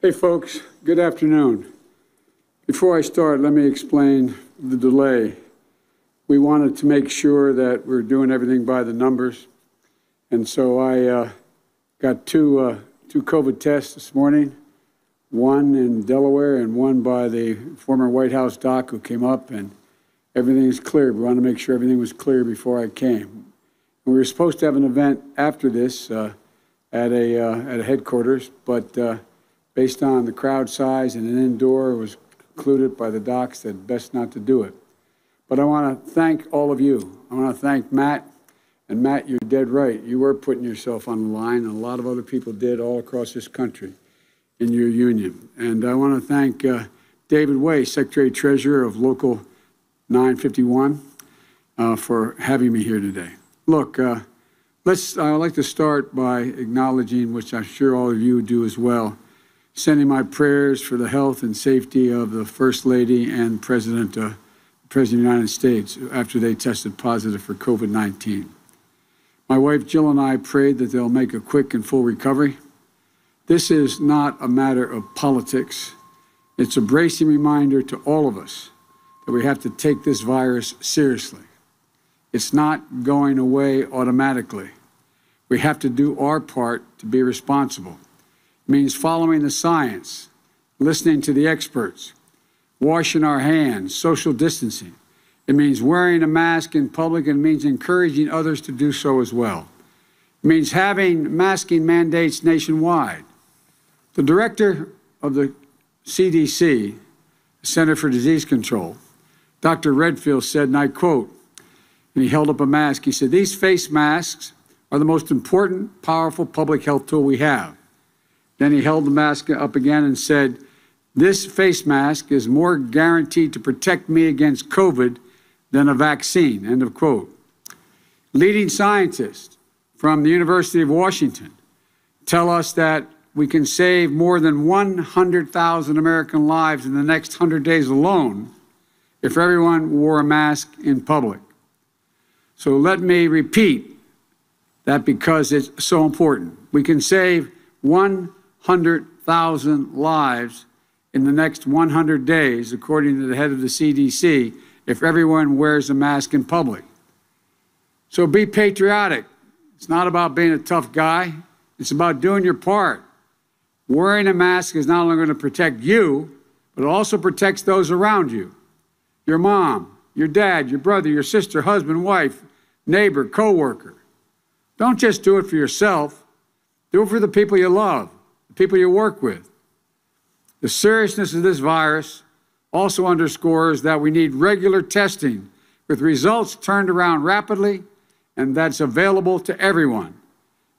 Hey folks, good afternoon. Before I start, let me explain the delay. We wanted to make sure that we're doing everything by the numbers. And so I got two COVID tests this morning, one in Delaware and one by the former White House doc who came up, and everything is clear. We wanted to make sure everything was clear before I came. And we were supposed to have an event after this at a headquarters, but based on the crowd size and an indoor, it was concluded by the docs that best not to do it. But I want to thank all of you. I want to thank Matt. And Matt, you're dead right. You were putting yourself on the line, and a lot of other people did all across this country in your union. And I want to thank David Way, Secretary Treasurer of Local 951, for having me here today. Look, I'd like to start by acknowledging, which I'm sure all of you do as well, sending my prayers for the health and safety of the First Lady and President of the United States after they tested positive for COVID-19. My wife Jill and I prayed that they'll make a quick and full recovery. This is not a matter of politics. It's a bracing reminder to all of us that we have to take this virus seriously. It's not going away automatically. We have to do our part to be responsible. It means following the science, listening to the experts, washing our hands, social distancing. It means wearing a mask in public, and it means encouraging others to do so as well. It means having masking mandates nationwide. The director of the CDC, Center for Disease Control, Dr. Redfield said, and I quote, and he held up a mask, he said, "These face masks are the most important, powerful public health tool we have." Then he held the mask up again and said, "This face mask is more guaranteed to protect me against COVID than a vaccine," end of quote. Leading scientists from the University of Washington tell us that we can save more than 100,000 American lives in the next 100 days alone if everyone wore a mask in public. So let me repeat that because it's so important. We can save 100,000 lives in the next 100 days, according to the head of the CDC, if everyone wears a mask in public. So be patriotic. It's not about being a tough guy. It's about doing your part. Wearing a mask is not only going to protect you, but it also protects those around you. Your mom, your dad, your brother, your sister, husband, wife, neighbor, coworker. Don't just do it for yourself. Do it for the people you love, the people you work with. The seriousness of this virus also underscores that we need regular testing with results turned around rapidly and that's available to everyone.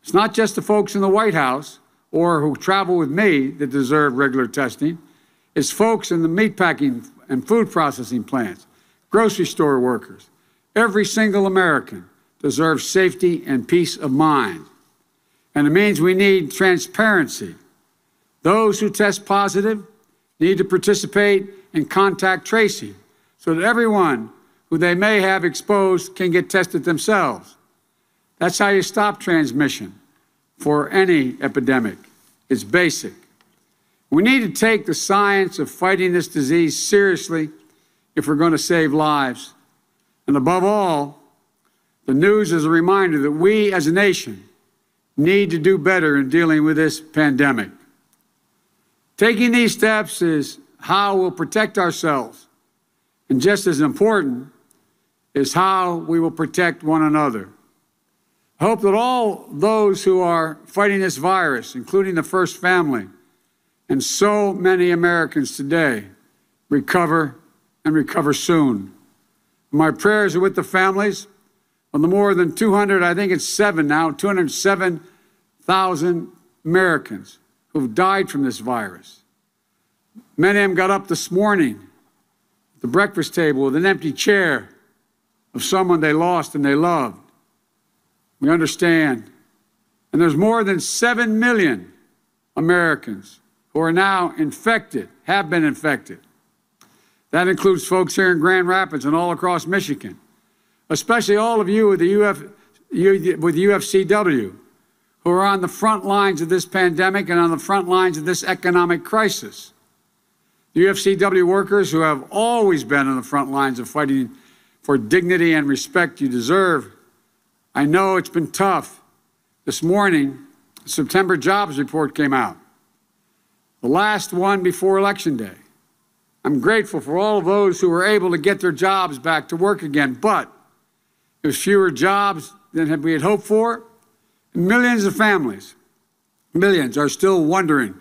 It's not just the folks in the White House or who travel with me that deserve regular testing. It's folks in the meatpacking and food processing plants, grocery store workers. Every single American deserves safety and peace of mind. And it means we need transparency. Those who test positive need to participate in contact tracing so that everyone who they may have exposed can get tested themselves. That's how you stop transmission for any epidemic. It's basic. We need to take the science of fighting this disease seriously if we're going to save lives. And above all, the news is a reminder that we as a nation need to do better in dealing with this pandemic. Taking these steps is how we'll protect ourselves, and just as important is how we will protect one another. I hope that all those who are fighting this virus, including the First Family and so many Americans today, recover and recover soon. My prayers are with the families of the more than 207,000 Americans who've died from this virus. Many of them got up this morning at the breakfast table with an empty chair of someone they lost and they loved. We understand. And there's more than 7 million Americans who are now infected, have been infected. That includes folks here in Grand Rapids and all across Michigan, especially all of you with the UFCW who are on the front lines of this pandemic and on the front lines of this economic crisis. The UFCW workers who have always been on the front lines of fighting for dignity and respect you deserve. I know it's been tough. This morning, the September jobs report came out, the last one before Election Day. I'm grateful for all of those who were able to get their jobs back to work again, but there's fewer jobs than we had hoped for. Millions of families, millions, are still wondering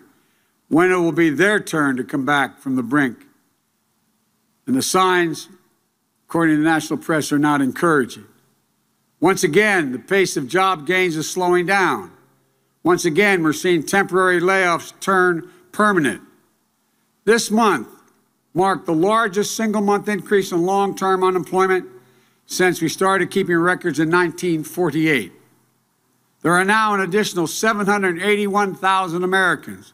when it will be their turn to come back from the brink. And the signs, according to the national press, are not encouraging. Once again, the pace of job gains is slowing down. Once again, we're seeing temporary layoffs turn permanent. This month marked the largest single-month increase in long-term unemployment since we started keeping records in 1948. There are now an additional 781,000 Americans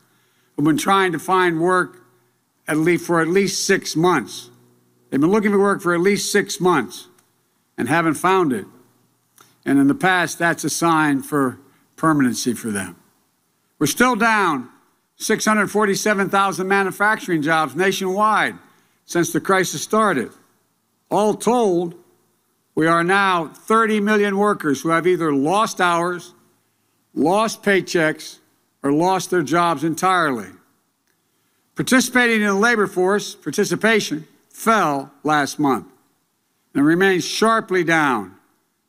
who've been trying to find work for at least 6 months. They've been looking for work for at least 6 months and haven't found it. And in the past, that's a sign for permanency for them. We're still down 647,000 manufacturing jobs nationwide since the crisis started. All told, we are now 30 million workers who have either lost hours, lost paychecks, or lost their jobs entirely. Participating in the labor force, participation fell last month and remains sharply down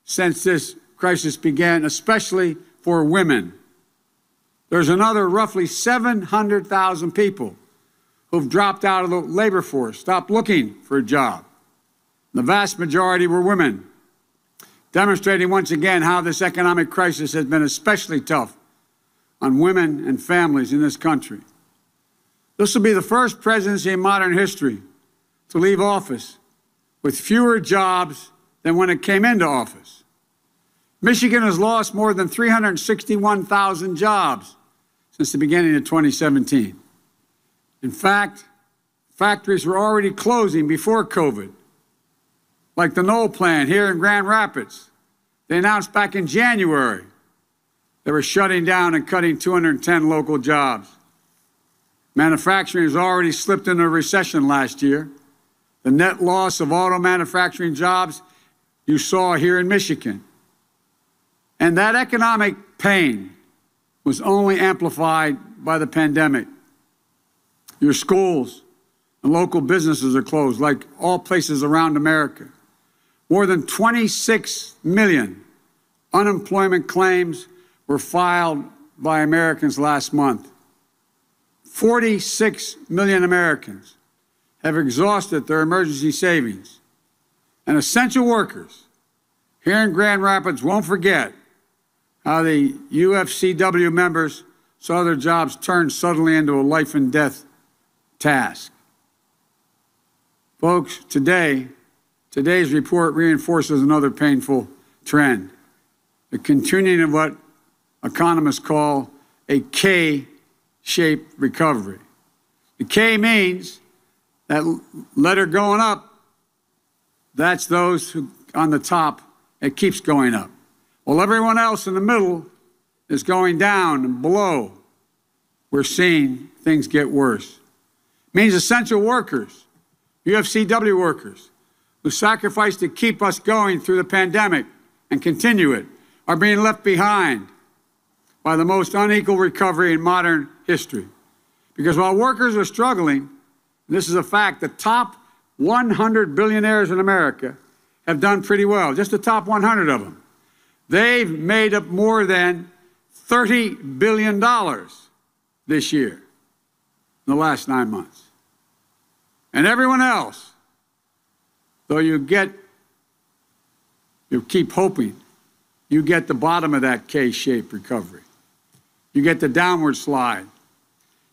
since this crisis began, especially for women. There's another roughly 700,000 people who've dropped out of the labor force, stopped looking for a job. The vast majority were women, demonstrating once again how this economic crisis has been especially tough on women and families in this country. This will be the first presidency in modern history to leave office with fewer jobs than when it came into office. Michigan has lost more than 361,000 jobs since the beginning of 2017. In fact, factories were already closing before COVID, like the Knoll plant here in Grand Rapids. They announced back in January they were shutting down and cutting 210 local jobs. Manufacturing has already slipped into a recession last year. The net loss of auto manufacturing jobs you saw here in Michigan. And that economic pain was only amplified by the pandemic. Your schools and local businesses are closed, like all places around America. More than 26 million unemployment claims were filed by Americans last month. 46 million Americans have exhausted their emergency savings. And essential workers here in Grand Rapids won't forget how the UFCW members saw their jobs turned suddenly into a life and death task. Folks, today's report reinforces another painful trend, the continuing of what economists call a K-shaped recovery. The K means that letter going up, that's those who on the top, it keeps going up. While everyone else in the middle is going down and below, we're seeing things get worse. It means essential workers, UFCW workers, who sacrificed to keep us going through the pandemic and continue it, are being left behind by the most unequal recovery in modern history. Because while workers are struggling, and this is a fact, the top 100 billionaires in America have done pretty well, just the top 100 of them. They've made up more than $30 billion this year, in the last 9 months. And everyone else, though you keep hoping, you get the bottom of that K-shaped recovery. You get the downward slide.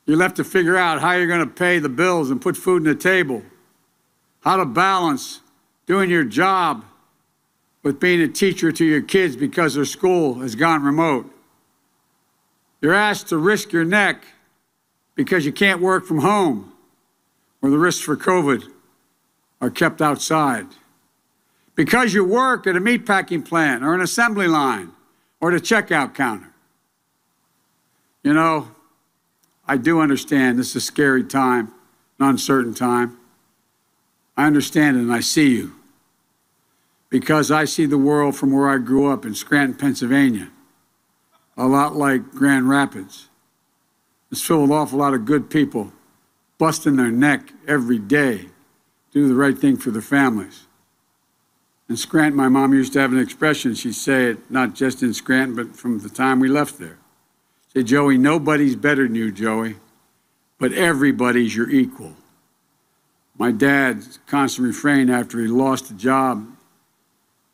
You're left to figure out how you're going to pay the bills and put food on the table, how to balance doing your job with being a teacher to your kids because their school has gone remote. You're asked to risk your neck because you can't work from home, or the risks for COVID are kept outside. Because you work at a meatpacking plant or an assembly line or at a checkout counter. You know, I do understand this is a scary time, an uncertain time. I understand it and I see you because I see the world from where I grew up in Scranton, Pennsylvania, a lot like Grand Rapids. It's filled with an awful lot of good people busting their neck every day, do the right thing for their families. In Scranton, my mom used to have an expression. She'd say it not just in Scranton, but from the time we left there. Say, Joey, nobody's better than you, Joey, but everybody's your equal. My dad's constant refrain after he lost a job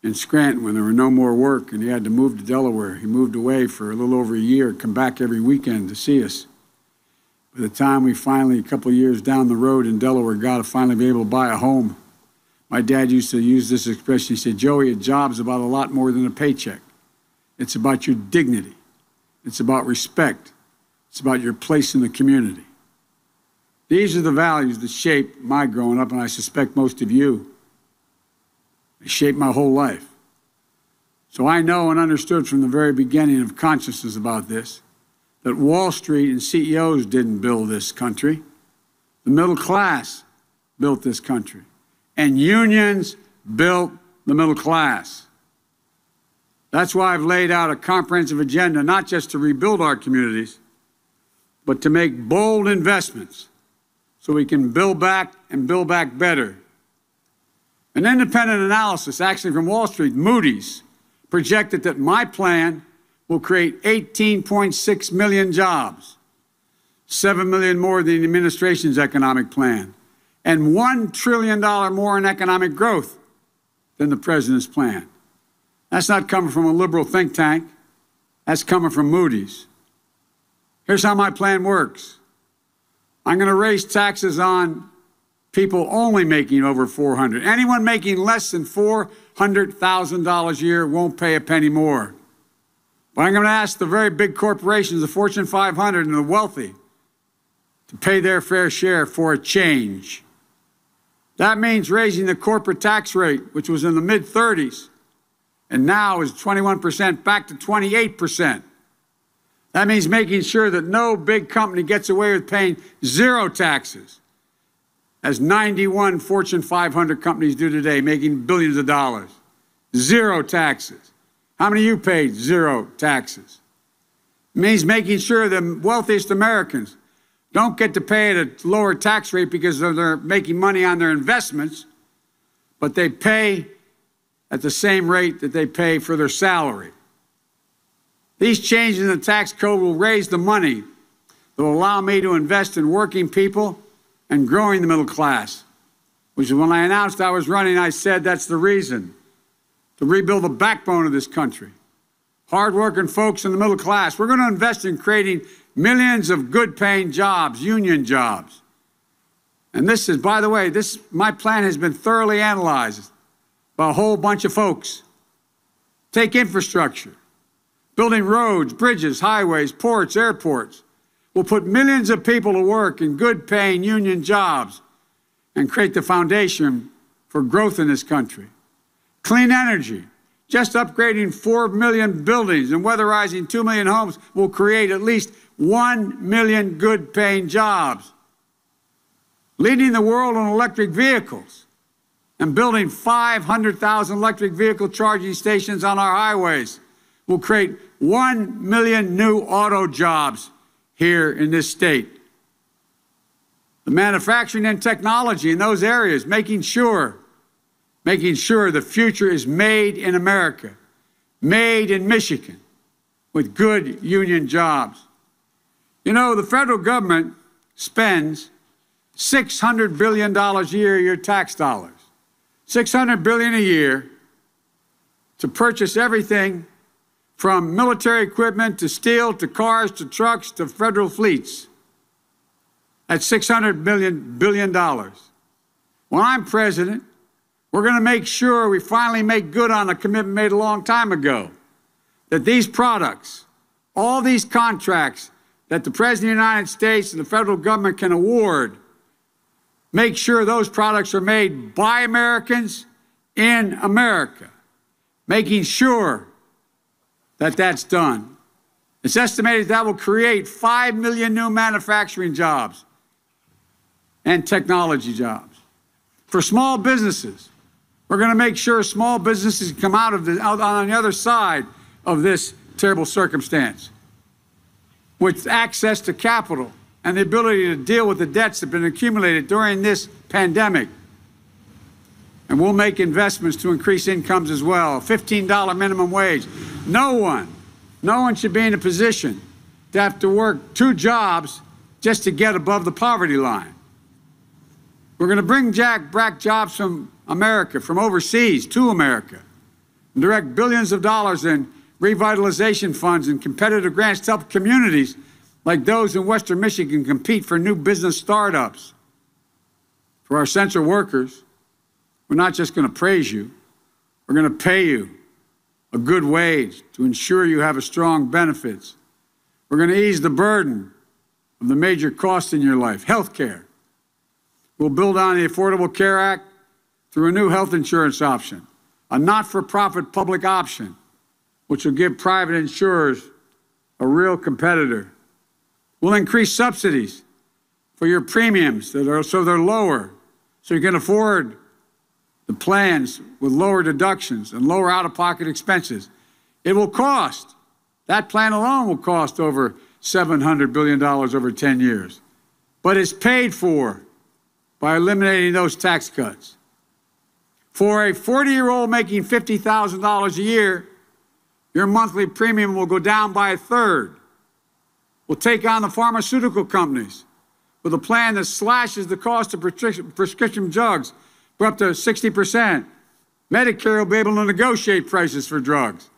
in Scranton when there were no more work and he had to move to Delaware. He moved away for a little over a year, come back every weekend to see us. By the time we finally, a couple of years down the road in Delaware, got to finally be able to buy a home, my dad used to use this expression. He said, Joey, a job's about a lot more than a paycheck. It's about your dignity. It's about respect. It's about your place in the community. These are the values that shaped my growing up, and I suspect most of you. They shaped my whole life. So I know and understood from the very beginning of consciousness about this that Wall Street and CEOs didn't build this country. The middle class built this country. And unions built the middle class. That's why I've laid out a comprehensive agenda, not just to rebuild our communities, but to make bold investments so we can build back and build back better. An independent analysis, actually from Wall Street, Moody's, projected that my plan will create 18.6 million jobs, 7 million more than the administration's economic plan, and $1 trillion more in economic growth than the president's plan. That's not coming from a liberal think tank. That's coming from Moody's. Here's how my plan works. I'm going to raise taxes on people only making over $400,000. Anyone making less than $400,000 a year won't pay a penny more. But I'm going to ask the very big corporations, the Fortune 500 and the wealthy, to pay their fair share for a change. That means raising the corporate tax rate, which was in the mid-30s, and now is 21% back to 28%. That means making sure that no big company gets away with paying zero taxes, as 91 Fortune 500 companies do today, making billions of dollars. Zero taxes. How many of you paid zero taxes? It means making sure the wealthiest Americans don't get to pay at a lower tax rate because they're making money on their investments, but they pay at the same rate that they pay for their salary. These changes in the tax code will raise the money that will allow me to invest in working people and growing the middle class, which is when I announced I was running, I said that's the reason, to rebuild the backbone of this country. Hardworking folks in the middle class. We're going to invest in creating millions of good-paying jobs, union jobs. And this is, by the way, my plan has been thoroughly analyzed by a whole bunch of folks. Take infrastructure, building roads, bridges, highways, ports, airports. We'll put millions of people to work in good-paying union jobs and create the foundation for growth in this country. Clean energy. Just upgrading 4 million buildings and weatherizing 2 million homes will create at least 1 million good-paying jobs. Leading the world on electric vehicles and building 500,000 electric vehicle charging stations on our highways will create 1 million new auto jobs here in this state. The manufacturing and technology in those areas, making sure the future is made in America, made in Michigan, with good union jobs. You know, the federal government spends $600 billion a year, your tax dollars. $600 billion a year to purchase everything from military equipment to steel to cars to trucks to federal fleets. That's $600 billion. When I'm president, we're going to make sure we finally make good on a commitment made a long time ago, that these products, all these contracts that the President of the United States and the federal government can award, make sure those products are made by Americans in America, making sure that that's done. It's estimated that will create 5 million new manufacturing jobs and technology jobs. For small businesses, we're going to make sure small businesses come out on the other side of this terrible circumstance with access to capital and the ability to deal with the debts that have been accumulated during this pandemic. And we'll make investments to increase incomes as well. $15 minimum wage. No one should be in a position to have to work 2 jobs just to get above the poverty line. We're going to bring back jobs from America, from overseas to America, and direct billions of dollars in revitalization funds and competitive grants to help communities like those in Western Michigan compete for new business startups. For our essential workers, we're not just going to praise you, we're going to pay you a good wage to ensure you have strong benefits. We're going to ease the burden of the major costs in your life, health care. We'll build on the Affordable Care Act through a new health insurance option, a not-for-profit public option, which will give private insurers a real competitor. We'll increase subsidies for your premiums so they're lower, so you can afford the plans with lower deductions and lower out-of-pocket expenses. It will cost, that plan alone will cost over $700 billion over 10 years. But it's paid for by eliminating those tax cuts. For a 40-year-old making $50,000 a year, your monthly premium will go down by 1/3. We'll take on the pharmaceutical companies with a plan that slashes the cost of prescription drugs for up to 60%. Medicare will be able to negotiate prices for drugs,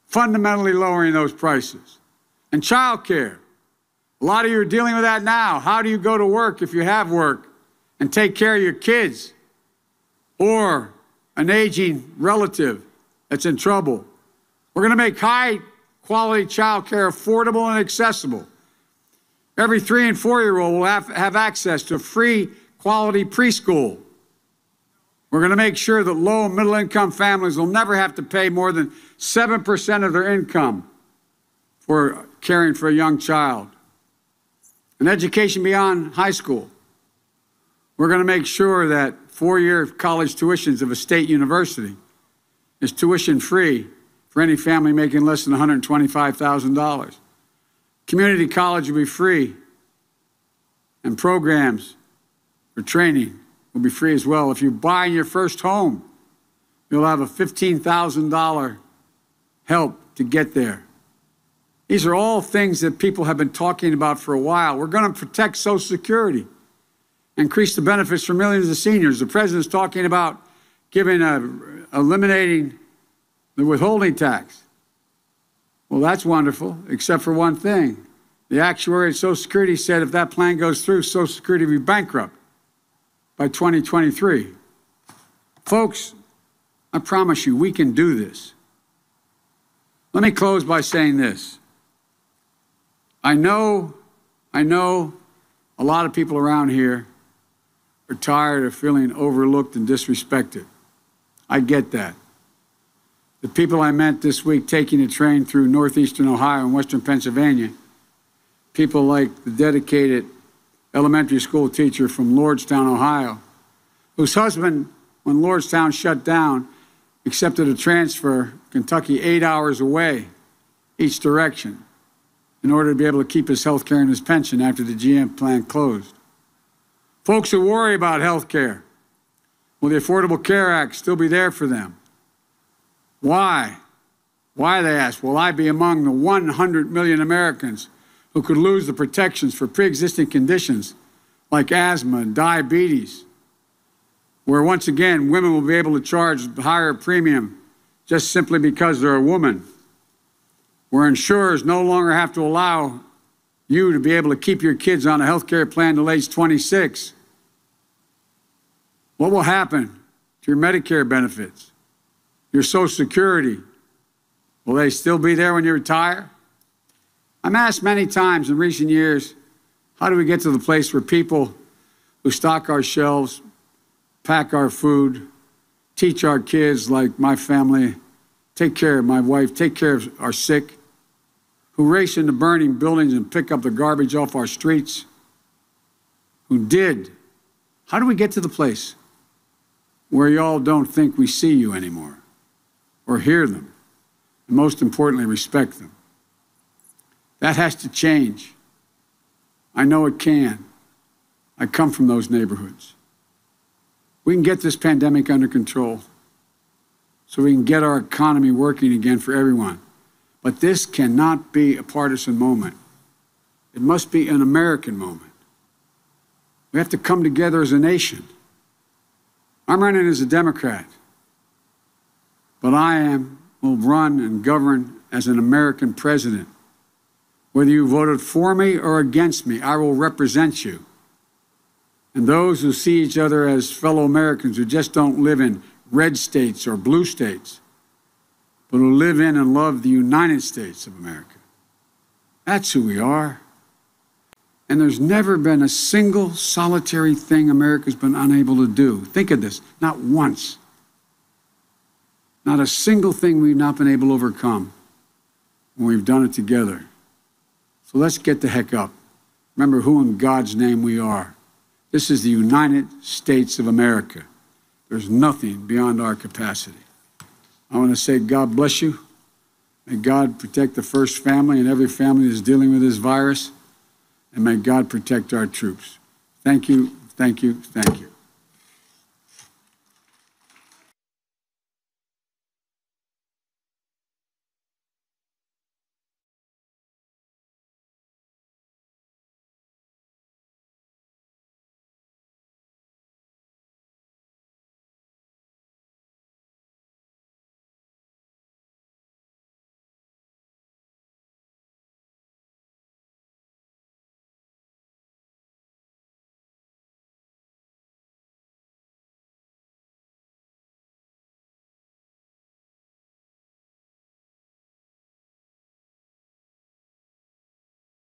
fundamentally lowering those prices. And child care. A lot of you are dealing with that now. How do you go to work if you have work and take care of your kids or an aging relative that's in trouble? We're going to make high-quality child care affordable and accessible. Every 3- and 4-year-old will have access to free, quality preschool. We're going to make sure that low- and middle-income families will never have to pay more than 7% of their income for caring for a young child. And education beyond high school. We're going to make sure that 4-year college tuitions of a state university is tuition-free for any family making less than $125,000. Community college will be free, and programs for training will be free as well. If you buy your first home, you'll have a $15,000 help to get there. These are all things that people have been talking about for a while. We're going to protect Social Security, increase the benefits for millions of seniors. The president's talking about eliminating the withholding tax. Well, that's wonderful, except for one thing. The actuary at Social Security said if that plan goes through, Social Security will be bankrupt by 2023. Folks, I promise you, we can do this. Let me close by saying this. I know a lot of people around here are tired of feeling overlooked and disrespected. I get that. The people I met this week taking a train through northeastern Ohio and western Pennsylvania, people like the dedicated elementary school teacher from Lordstown, Ohio, whose husband, when Lordstown shut down, accepted a transfer Kentucky 8 hours away each direction in order to be able to keep his health care and his pension after the GM plant closed. Folks who worry about health care, will the Affordable Care Act still be there for them? Why? Why, they ask, will I be among the 100 million Americans who could lose the protections for pre-existing conditions like asthma and diabetes, where once again women will be able to charge a higher premium just simply because they're a woman, where insurers no longer have to allow you to be able to keep your kids on a health care plan till age 26? What will happen to your Medicare benefits? Your Social Security, will they still be there when you retire? I'm asked many times in recent years, how do we get to the place where people who stock our shelves, pack our food, teach our kids like my family, take care of my wife, take care of our sick, who race into burning buildings and pick up the garbage off our streets, who did. How do we get to the place where y'all don't think we see you anymore or hear them, and most importantly, respect them? That has to change. I know it can. I come from those neighborhoods. We can get this pandemic under control so we can get our economy working again for everyone. But this cannot be a partisan moment. It must be an American moment. We have to come together as a nation. I'm running as a Democrat, but will run and govern as an American president. Whether you voted for me or against me, I will represent you. And those who see each other as fellow Americans who just don't live in red states or blue states, but who live in and love the United States of America. That's who we are. And there's never been a single solitary thing America's been unable to do. Think of this, not once. Not a single thing we've not been able to overcome when we've done it together. So let's get the heck up. Remember who in God's name we are. This is the United States of America. There's nothing beyond our capacity. I want to say God bless you. May God protect the First Family and every family that's dealing with this virus. And may God protect our troops. Thank you, thank you, thank you.